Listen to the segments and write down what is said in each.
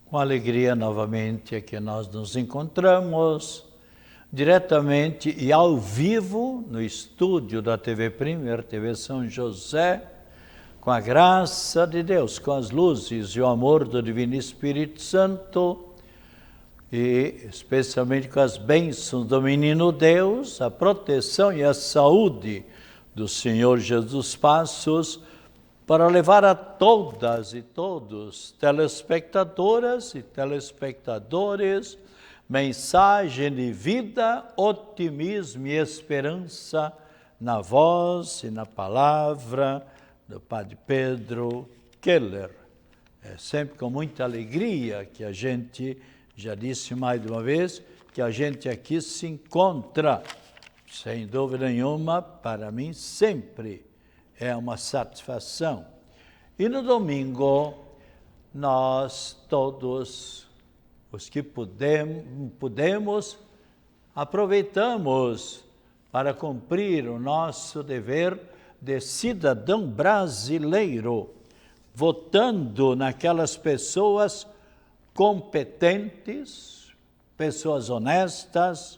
Com alegria, novamente, é que nós nos encontramos diretamente e ao vivo no estúdio da TV Premier, TV São José, com a graça de Deus, com as luzes e o amor do Divino Espírito Santo e especialmente com as bênçãos do Menino Deus, a proteção e a saúde do Senhor Jesus Passos, para levar a todas e todos, telespectadoras e telespectadores, mensagem de vida, otimismo e esperança na voz e na palavra do Padre Pedro Keller. É sempre com muita alegria que a gente, já disse mais de uma vez, que a gente aqui se encontra. Sem dúvida nenhuma, para mim sempre é uma satisfação. E no domingo, nós todos, os que pudemos, aproveitamos para cumprir o nosso dever de cidadão brasileiro, votando naquelas pessoas competentes, pessoas honestas,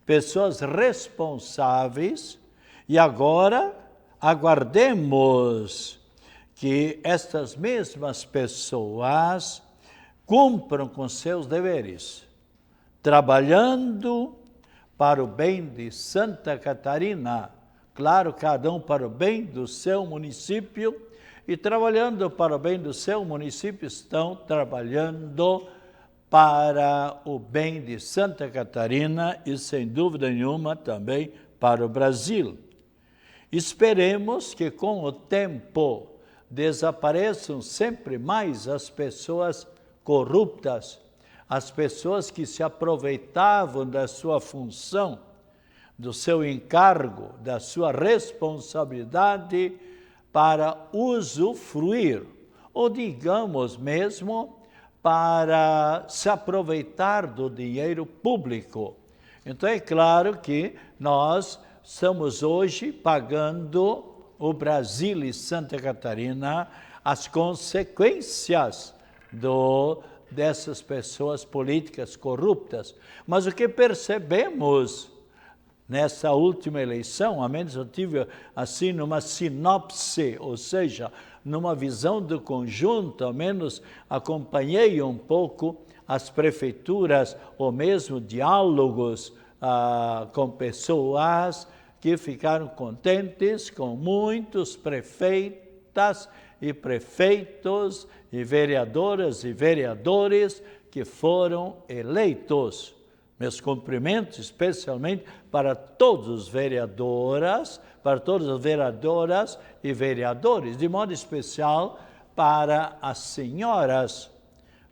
pessoas responsáveis, e agora aguardemos que estas mesmas pessoas cumpram com seus deveres, trabalhando para o bem de Santa Catarina, claro, cada um para o bem do seu município, e trabalhando para o bem do seu município, estão trabalhando para o bem de Santa Catarina e, sem dúvida nenhuma, também para o Brasil. Esperemos que com o tempo desapareçam sempre mais as pessoas corruptas, as pessoas que se aproveitavam da sua função, do seu encargo, da sua responsabilidade para usufruir, ou digamos mesmo, para se aproveitar do dinheiro público. Então é claro que nós estamos hoje pagando o Brasil e Santa Catarina as consequências dessas pessoas políticas corruptas. Mas o que percebemos nessa última eleição, ao menos eu tive assim numa sinopse, ou seja, numa visão do conjunto, ao menos acompanhei um pouco as prefeituras, ou mesmo diálogos com pessoas que ficaram contentes com muitos prefeitas e prefeitos e vereadoras e vereadores que foram eleitos. Meus cumprimentos especialmente para todos os vereadoras, para todas as vereadoras e vereadores, de modo especial para as senhoras,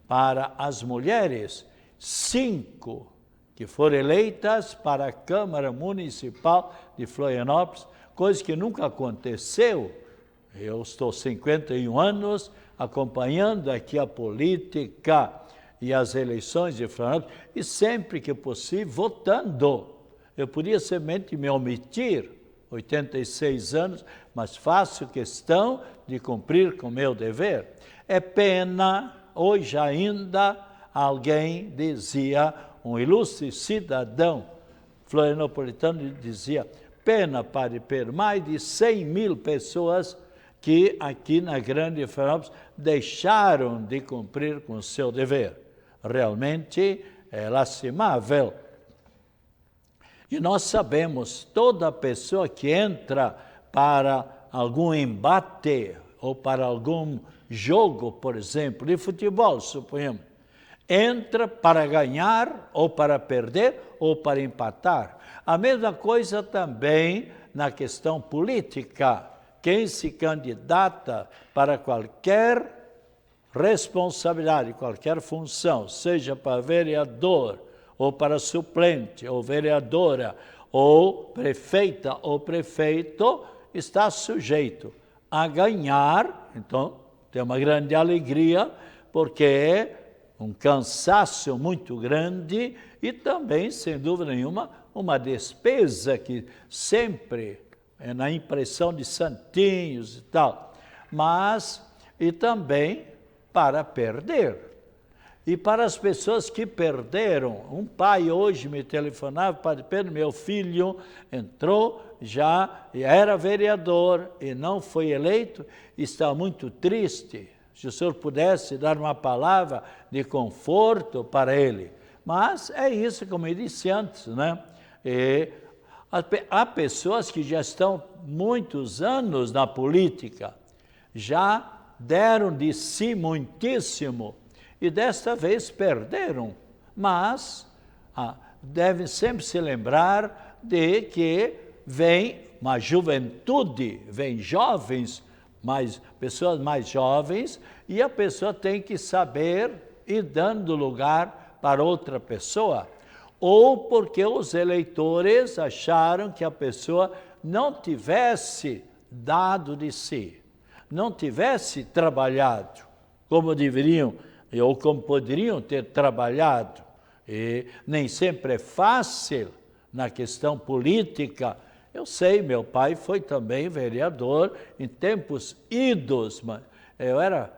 para as mulheres, 5 que foram eleitas para a Câmara Municipal de Florianópolis, coisa que nunca aconteceu. Eu estou 51 anos acompanhando aqui a política e as eleições de Florianópolis, e sempre que possível votando. Eu podia somente me omitir, 86 anos, mas faço questão de cumprir com o meu dever. É pena, hoje ainda, alguém dizia, um ilustre cidadão florianopolitano dizia, pena, Padre Pedro, mais de 100 mil pessoas que aqui na Grande Florianópolis deixaram de cumprir com o seu dever. Realmente é lastimável. E nós sabemos, toda pessoa que entra para algum embate ou para algum jogo, por exemplo, de futebol, suponhamos, entra para ganhar ou para perder ou para empatar. A mesma coisa também na questão política. Quem se candidata para qualquer responsabilidade, qualquer função, seja para vereador, ou para suplente, ou vereadora, ou prefeita ou prefeito, está sujeito a ganhar. Então, tem uma grande alegria, porque é um cansaço muito grande e também, sem dúvida nenhuma, uma despesa que sempre é na impressão de santinhos e tal, mas e também para perder. E para as pessoas que perderam, um pai hoje me telefonava, Padre Pedro, meu filho entrou, já era vereador e não foi eleito, está muito triste. Se o senhor pudesse dar uma palavra de conforto para ele. Mas é isso, como eu disse antes, né? E há pessoas que já estão muitos anos na política, já deram de si muitíssimo e desta vez perderam. Mas devem sempre se lembrar de que vem uma juventude, vem jovens, pessoas mais jovens, e a pessoa tem que saber ir dando lugar para outra pessoa, ou porque os eleitores acharam que a pessoa não tivesse dado de si, não tivesse trabalhado como deveriam, ou como poderiam ter trabalhado. E nem sempre é fácil na questão política. Eu sei, meu pai foi também vereador em tempos idos, mas eu era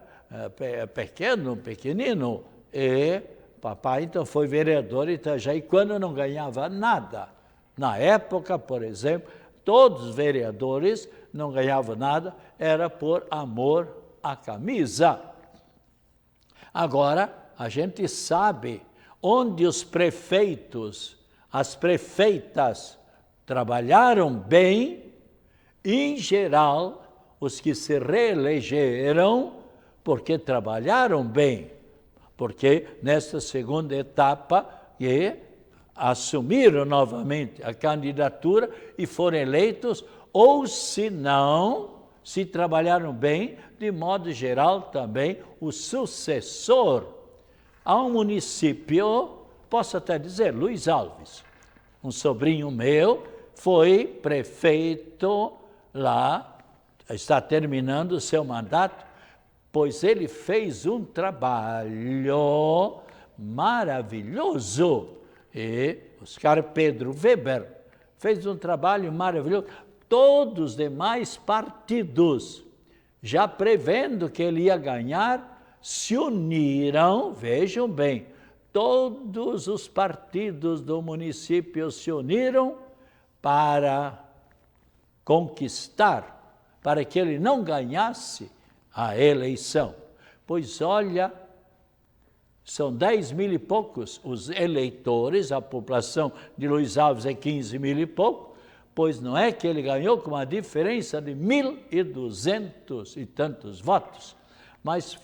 pequenino, e papai então foi vereador em Itajaí quando não ganhava nada. Na época, por exemplo, todos os vereadores não ganhavam nada, era por amor à camisa. Agora, a gente sabe onde os prefeitos, as prefeitas trabalharam bem, em geral, os que se reelegeram, porque trabalharam bem, porque nesta segunda etapa assumiram novamente a candidatura e foram eleitos, ou se não, se trabalharam bem, de modo geral também o sucessor. Há um município, posso até dizer, Luiz Alves, um sobrinho meu, foi prefeito lá, está terminando o seu mandato, pois ele fez um trabalho maravilhoso. E Oscar Pedro Weber fez um trabalho maravilhoso. Todos os demais partidos, já prevendo que ele ia ganhar, se uniram, vejam bem, todos os partidos do município se uniram para conquistar, para que ele não ganhasse a eleição. Pois olha, são 10 mil e poucos os eleitores, a população de Luiz Alves é 15 mil e pouco, pois não é que ele ganhou com uma diferença de 1.200 e tantos votos, mas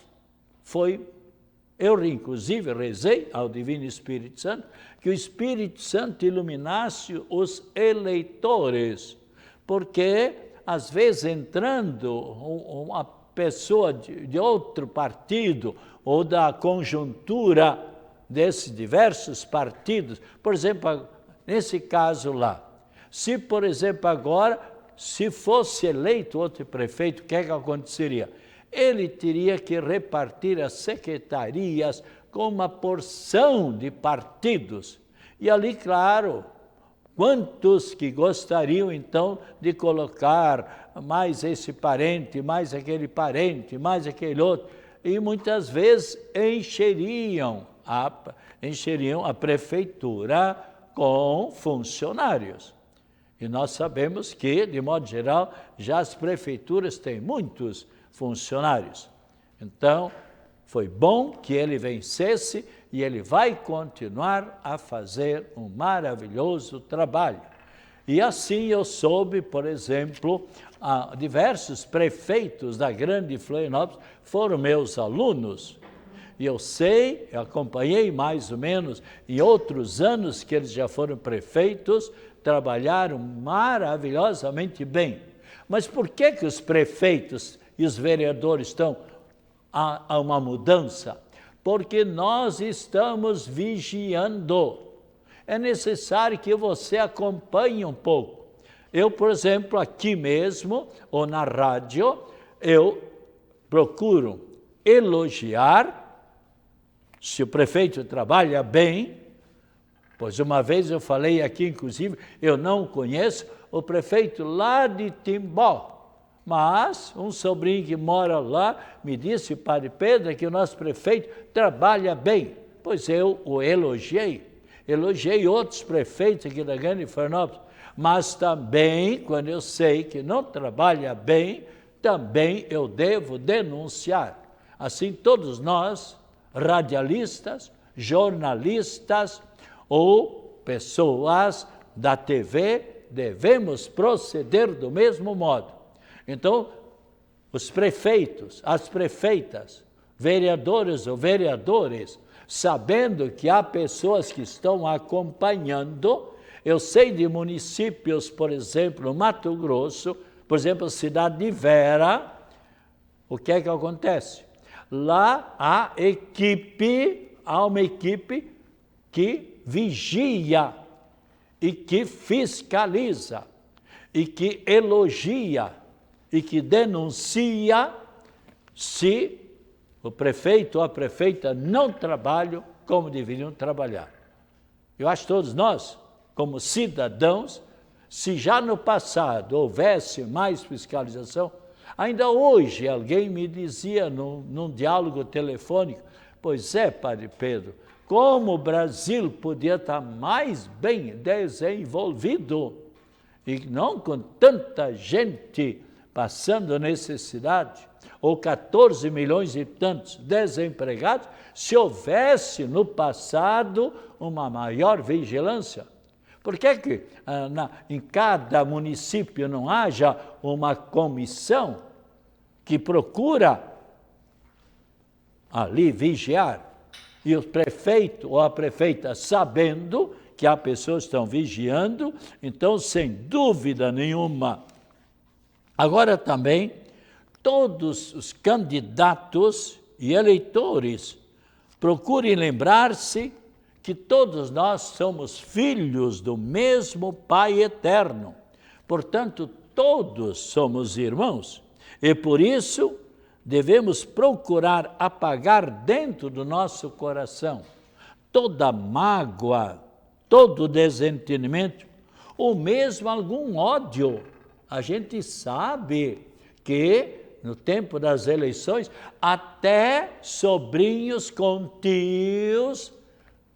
eu inclusive rezei ao Divino Espírito Santo, que o Espírito Santo iluminasse os eleitores, porque às vezes entrando uma pessoa de outro partido ou da conjuntura desses diversos partidos, por exemplo, nesse caso lá, se por exemplo agora, se fosse eleito outro prefeito, o que é que aconteceria? Ele teria que repartir as secretarias com uma porção de partidos. E ali, claro, quantos que gostariam então de colocar mais esse parente, mais aquele outro, e muitas vezes encheriam a prefeitura com funcionários. E nós sabemos que, de modo geral, já as prefeituras têm muitos funcionários. Então, foi bom que ele vencesse e ele vai continuar a fazer um maravilhoso trabalho. E assim eu soube, por exemplo, diversos prefeitos da grande Florianópolis foram meus alunos. E eu sei, eu acompanhei mais ou menos em outros anos que eles já foram prefeitos, trabalharam maravilhosamente bem. Mas por que os prefeitos e os vereadores estão a uma mudança? Porque nós estamos vigiando. É necessário que você acompanhe um pouco. Eu, por exemplo, aqui mesmo, ou na rádio, eu procuro elogiar, se o prefeito trabalha bem, pois uma vez eu falei aqui, inclusive, eu não conheço o prefeito lá de Timbó, Mas um sobrinho que mora lá me disse, Padre Pedro, que o nosso prefeito trabalha bem. Pois eu o elogiei. Elogiei outros prefeitos aqui da Grande Florianópolis. Mas também, quando eu sei que não trabalha bem, também eu devo denunciar. Assim, todos nós, radialistas, jornalistas ou pessoas da TV, devemos proceder do mesmo modo. Então, os prefeitos, as prefeitas, vereadores ou vereadores, sabendo que há pessoas que estão acompanhando, eu sei de municípios, por exemplo, no Mato Grosso, por exemplo, a cidade de Vera, o que é que acontece? Lá há uma equipe que vigia e que fiscaliza e que elogia e que denuncia se o prefeito ou a prefeita não trabalham como deveriam trabalhar. Eu acho que todos nós, como cidadãos, se já no passado houvesse mais fiscalização, ainda hoje alguém me dizia num diálogo telefônico, pois é, Padre Pedro, como o Brasil podia estar mais bem desenvolvido e não com tanta gente passando necessidade, ou 14 milhões e tantos desempregados, se houvesse no passado uma maior vigilância. Por que em cada município não haja uma comissão que procura ali vigiar? E o prefeito ou a prefeita, sabendo que há pessoas que estão vigiando, então, sem dúvida nenhuma. Agora também, todos os candidatos e eleitores procurem lembrar-se que todos nós somos filhos do mesmo Pai eterno. Portanto, todos somos irmãos. E por isso, devemos procurar apagar dentro do nosso coração toda mágoa, todo desentendimento, ou mesmo algum ódio. A gente sabe que no tempo das eleições, até sobrinhos com tios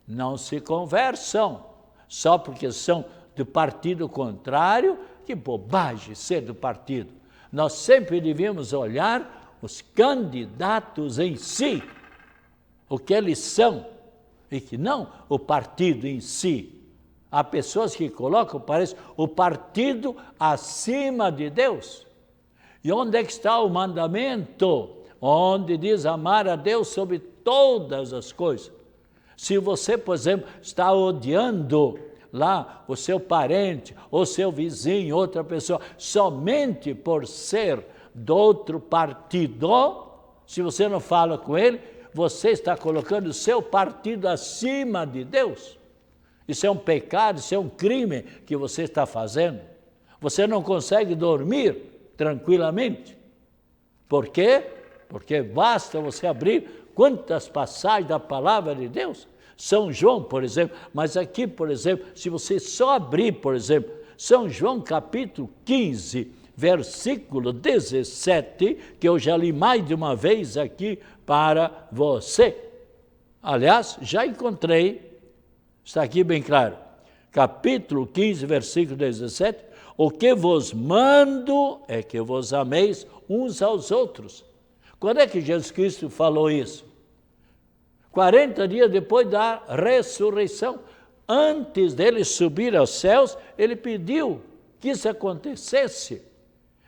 não se conversam, só porque são do partido contrário. Que bobagem ser do partido. Nós sempre devíamos olhar os candidatos em si, o que eles são, e que não o partido em si. Há pessoas que colocam, parece, o partido acima de Deus. E onde é que está o mandamento? Onde diz amar a Deus sobre todas as coisas. Se você, por exemplo, está odiando lá o seu parente, ou seu vizinho, outra pessoa, somente por ser do outro partido, se você não fala com ele, você está colocando o seu partido acima de Deus. Isso é um pecado, isso é um crime que você está fazendo. Você não consegue dormir tranquilamente. Por quê? Porque basta você abrir quantas passagens da palavra de Deus. São João, por exemplo, mas aqui, por exemplo, se você só abrir, por exemplo, São João capítulo 15, versículo 17, que eu já li mais de uma vez aqui para você. Aliás, já encontrei, está aqui bem claro, capítulo 15, versículo 17, o que vos mando é que vos ameis uns aos outros. Quando é que Jesus Cristo falou isso? 40 dias depois da ressurreição. Antes dele subir aos céus, ele pediu que isso acontecesse.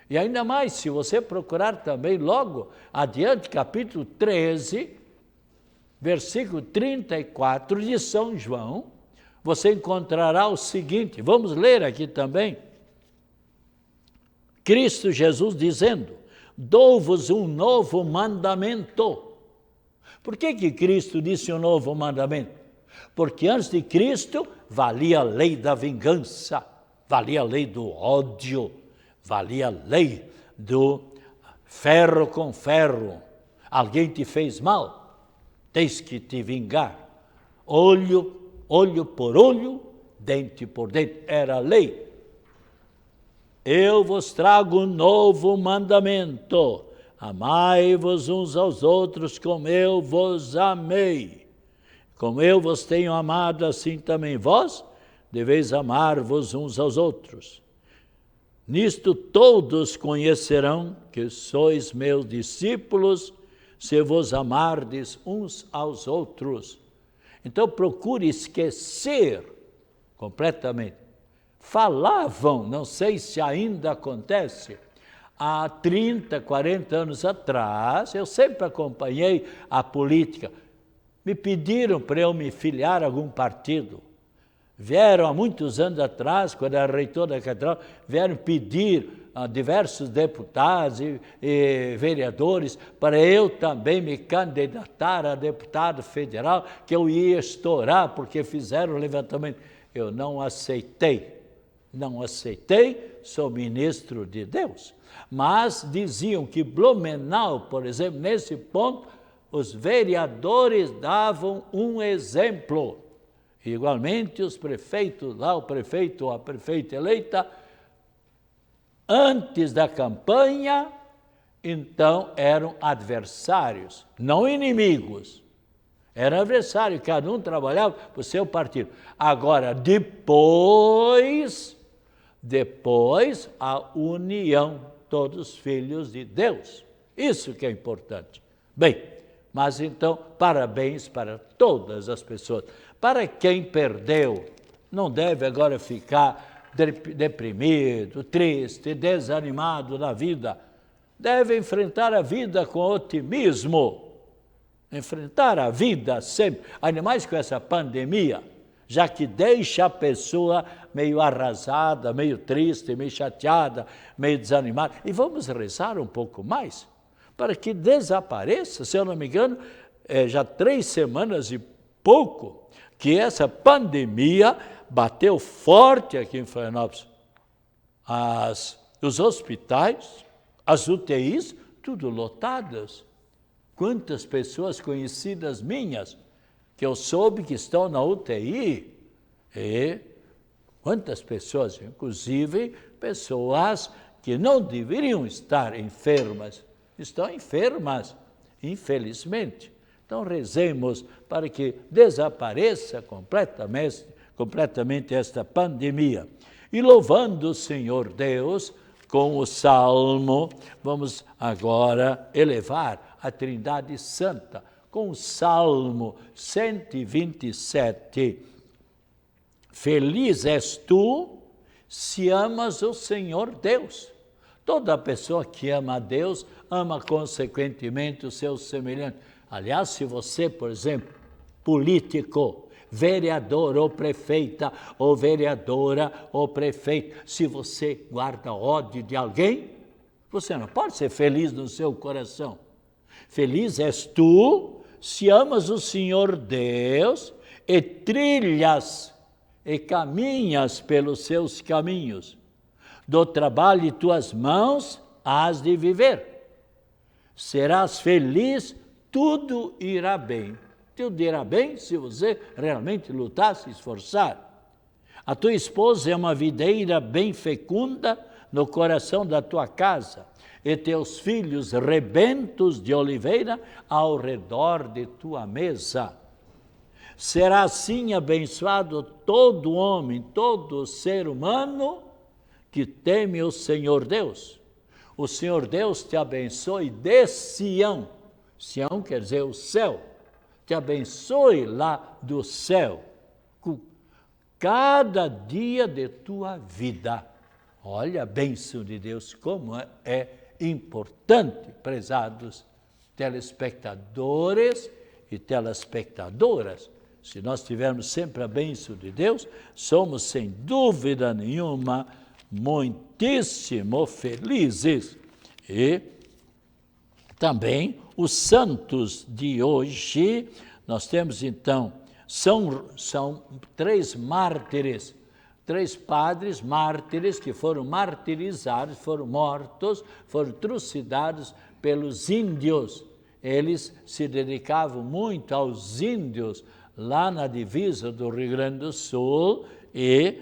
E ainda mais, se você procurar também logo adiante, capítulo 13, versículo 34 de São João, você encontrará o seguinte, vamos ler aqui também. Cristo Jesus dizendo, dou-vos um novo mandamento. Por que Cristo disse um novo mandamento? Porque antes de Cristo valia a lei da vingança, valia a lei do ódio, valia a lei do ferro com ferro. Alguém te fez mal, tens que te vingar. Olho por olho, dente por dente, era a lei. eu vos trago um novo mandamento. Amai-vos uns aos outros como eu vos amei. Como eu vos tenho amado, assim também vós deveis amar-vos uns aos outros. Nisto todos conhecerão que sois meus discípulos, se vos amardes uns aos outros. Então procure esquecer completamente. Falavam, não sei se ainda acontece, há 30, 40 anos atrás, eu sempre acompanhei a política. Me pediram para eu me filiar a algum partido. Vieram há muitos anos atrás, quando era reitor da catedral, vieram pedir a diversos deputados e vereadores para eu também me candidatar a deputado federal, que eu ia estourar porque fizeram o levantamento. Eu não aceitei, sou ministro de Deus. Mas diziam que Blumenau, por exemplo, nesse ponto, os vereadores davam um exemplo. Igualmente os prefeitos lá, o prefeito ou a prefeita eleita, antes da campanha, então eram adversários, não inimigos. Eram adversários, cada um trabalhava para o seu partido. Agora, depois a união, todos filhos de Deus. Isso que é importante. Bem, mas então, parabéns para todas as pessoas. Para quem perdeu, não deve agora ficar deprimido, triste, desanimado na vida. Deve enfrentar a vida com otimismo. Enfrentar a vida sempre, ainda mais com essa pandemia, já que deixa a pessoa meio arrasada, meio triste, meio chateada, meio desanimada. E vamos rezar um pouco mais, para que desapareça, se eu não me engano, já 3 semanas e pouco, que essa pandemia bateu forte aqui em Florianópolis. Os hospitais, as UTIs, tudo lotadas. Quantas pessoas conhecidas minhas, que eu soube que estão na UTI, e quantas pessoas, inclusive pessoas que não deveriam estar enfermas, estão enfermas, infelizmente. Então rezemos para que desapareça completamente esta pandemia. E louvando o Senhor Deus, com o Salmo, vamos agora elevar a Trindade Santa, com o Salmo 127. Feliz és tu, se amas o Senhor Deus. Toda pessoa que ama a Deus, ama consequentemente o seu semelhante. Aliás, se você, por exemplo, político, vereador ou prefeita, ou vereadora ou prefeito, se você guarda ódio de alguém, você não pode ser feliz no seu coração. Feliz és tu, se amas o Senhor Deus e trilhas e caminhas pelos seus caminhos. Do trabalho de tuas mãos hás de viver. Serás feliz, tudo irá bem. Tudo irá bem se você realmente lutar, se esforçar. A tua esposa é uma videira bem fecunda no coração da tua casa, e teus filhos rebentos de oliveira ao redor de tua mesa. Será assim abençoado todo homem, todo ser humano que teme o Senhor Deus. O Senhor Deus te abençoe de Sião. Sião quer dizer o céu. Te abençoe lá do céu, cada dia de tua vida. Olha a bênção de Deus, como é importante, prezados telespectadores e telespectadoras. Se nós tivermos sempre a bênção de Deus, somos sem dúvida nenhuma muitíssimo felizes. E também os santos de hoje, nós temos então, são 3 mártires, 3 padres mártires que foram martirizados, foram mortos, foram trucidados pelos índios. Eles se dedicavam muito aos índios lá na divisa do Rio Grande do Sul e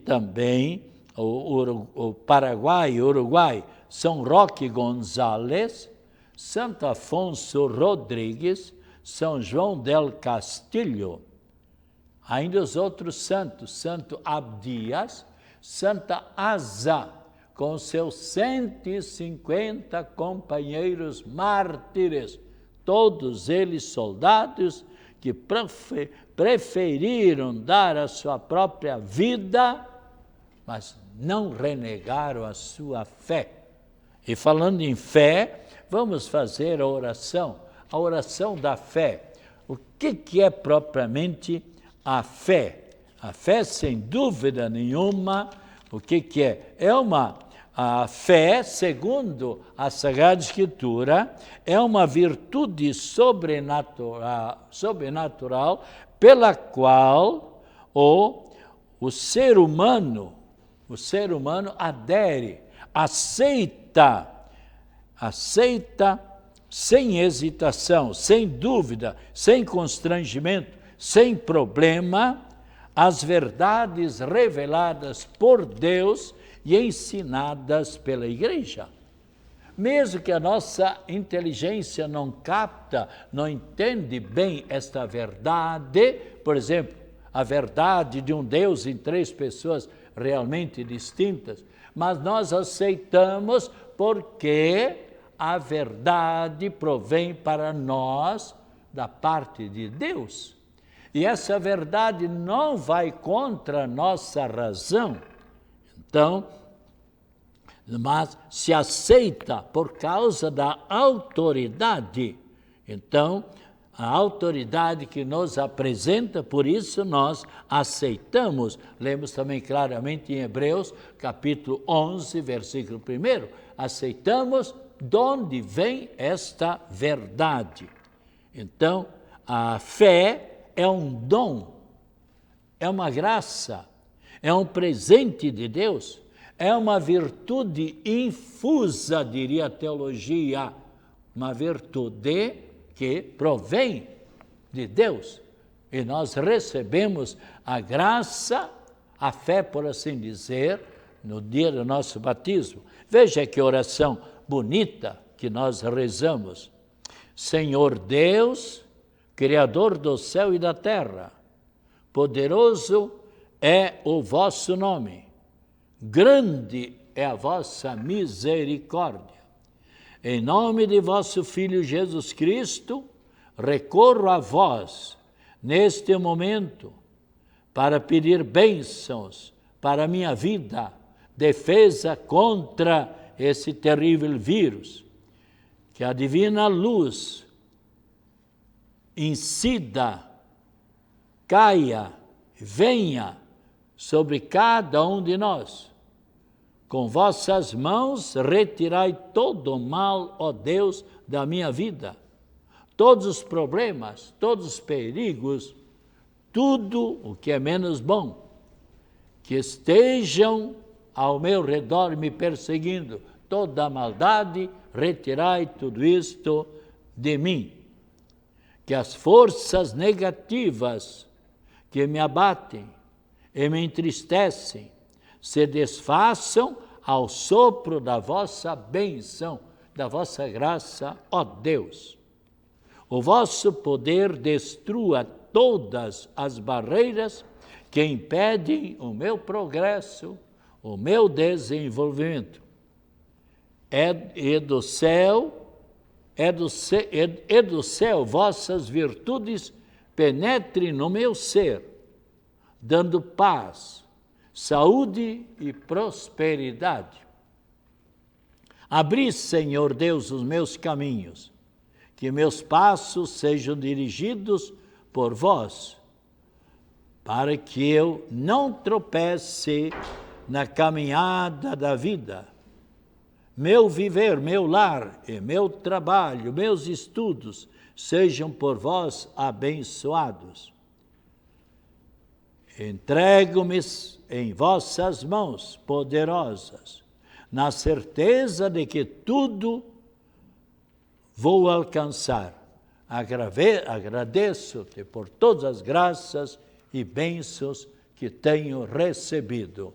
também o Paraguai, Uruguai, São Roque González, Santo Afonso Rodrigues, São João del Castillo, ainda os outros santos, Santo Abdias, Santa Asa, com seus 150 companheiros mártires, todos eles soldados que preferiram dar a sua própria vida, mas não renegaram a sua fé. E falando em fé, vamos fazer a oração da fé. O que é propriamente a fé? A fé, sem dúvida nenhuma, o que é? A fé, segundo a Sagrada Escritura, é uma virtude sobrenatural pela qual o ser humano adere, aceita sem hesitação, sem dúvida, sem constrangimento, sem problema, as verdades reveladas por Deus e ensinadas pela Igreja. Mesmo que a nossa inteligência não capta, não entende bem esta verdade, por exemplo, a verdade de um Deus em 3 pessoas realmente distintas, mas nós aceitamos porque a verdade provém para nós da parte de Deus. E essa verdade não vai contra a nossa razão. Então, mas se aceita por causa da autoridade. Então, a autoridade que nos apresenta, por isso nós aceitamos. Lemos também claramente em Hebreus, capítulo 11, versículo 1. Aceitamos de onde vem esta verdade. Então, a fé é um dom, é uma graça, é um presente de Deus, é uma virtude infusa, diria a teologia, uma virtude que provém de Deus. E nós recebemos a graça, a fé, por assim dizer, no dia do nosso batismo. Veja que oração bonita que nós rezamos. Senhor Deus, Criador do céu e da terra, poderoso é o vosso nome, grande é a vossa misericórdia. Em nome de vosso Filho Jesus Cristo, recorro a vós, neste momento, para pedir bênçãos para a minha vida, defesa contra esse terrível vírus, que a divina luz incida, caia, venha sobre cada um de nós. Com vossas mãos retirai todo o mal, ó Deus, da minha vida. Todos os problemas, todos os perigos, tudo o que é menos bom, que estejam ao meu redor me perseguindo, toda a maldade, retirai tudo isto de mim. Que as forças negativas que me abatem e me entristecem se desfaçam ao sopro da vossa bênção, da vossa graça, ó Deus. O vosso poder destrua todas as barreiras que impedem o meu progresso, o meu desenvolvimento. É do céu vossas virtudes penetrem no meu ser, dando paz, saúde e prosperidade. Abri, Senhor Deus, os meus caminhos, que meus passos sejam dirigidos por vós, para que eu não tropece na caminhada da vida. Meu viver, meu lar e meu trabalho, meus estudos, sejam por vós abençoados. Entrego-me em vossas mãos poderosas, na certeza de que tudo vou alcançar. Agradeço-te por todas as graças e bênçãos que tenho recebido.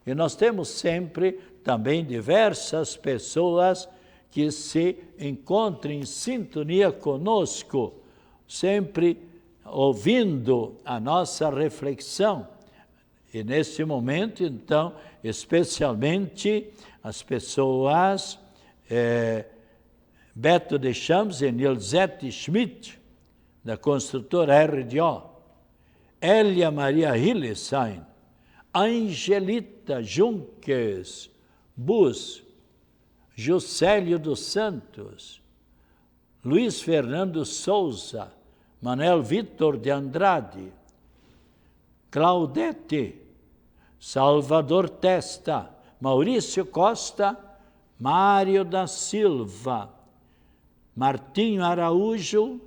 E nós temos sempre também diversas pessoas que se encontram em sintonia conosco, sempre ouvindo a nossa reflexão. E nesse momento, então, especialmente as pessoas Beto Deschamps e Nilsette Schmidt, da construtora RDO, Elia Maria Hillesheim, Angelita Junques Bus, Juscelio dos Santos, Luiz Fernando Souza, Manuel Vitor de Andrade, Claudete, Salvador Testa, Maurício Costa, Mário da Silva, Martinho Araújo,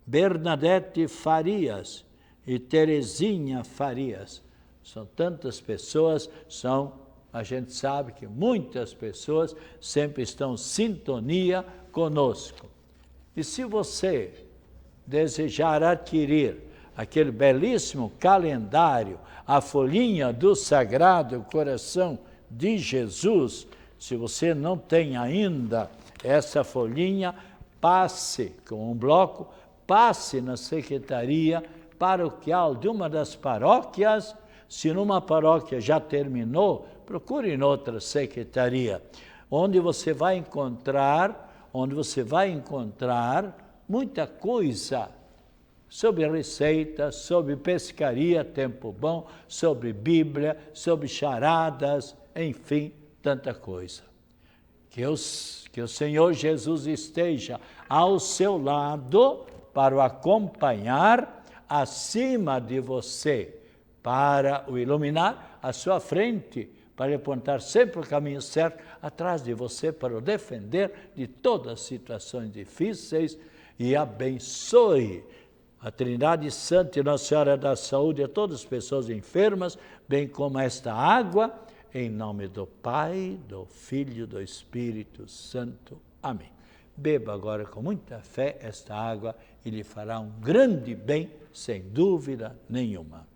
Bernadette Farias e Terezinha Farias. São tantas pessoas, a gente sabe que muitas pessoas sempre estão em sintonia conosco. E se você desejar adquirir aquele belíssimo calendário, a folhinha do Sagrado Coração de Jesus, se você não tem ainda essa folhinha, passe com um bloco, passe na secretaria paroquial de uma das paróquias. Se numa paróquia já terminou, procure em outra secretaria, onde você vai encontrar muita coisa sobre receitas, sobre pescaria, tempo bom, sobre Bíblia, sobre charadas, enfim, tanta coisa. Que o Senhor Jesus esteja ao seu lado para o acompanhar acima de você, para o iluminar à sua frente, para lhe apontar sempre o caminho certo, atrás de você, para o defender de todas as situações difíceis, e abençoe a Trindade Santa e Nossa Senhora da Saúde a todas as pessoas enfermas, bem como esta água, em nome do Pai, do Filho e do Espírito Santo. Amém. Beba agora com muita fé esta água e lhe fará um grande bem, sem dúvida nenhuma.